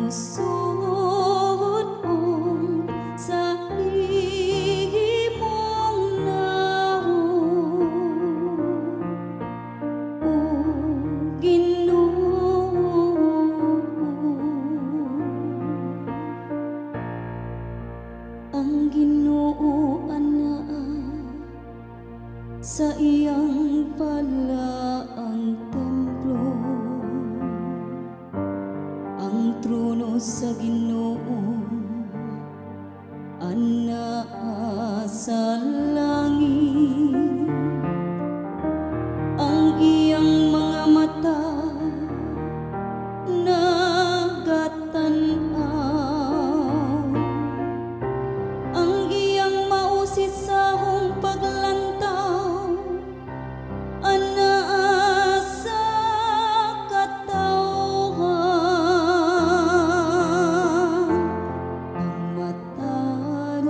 Musuot sa imong naong, o Ginoo. Ang Ginoo anaa sa iyang palaang templo. Ang trono sa Ginoo anaa sa langit. Ang iyang mga mata nagatan-aw, ang iyang mausisahong paglantaw anaa sa katawhan. Ang matarong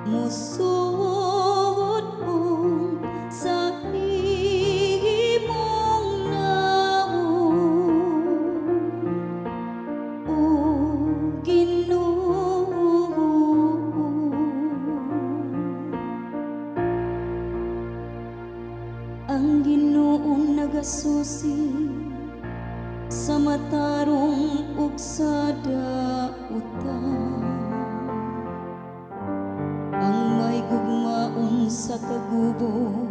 musuot sa imong naong, o Ginoo. Ang Ginoong nagasusi sa matarong ug sa dautan. Ang may gugmaon sa kagubo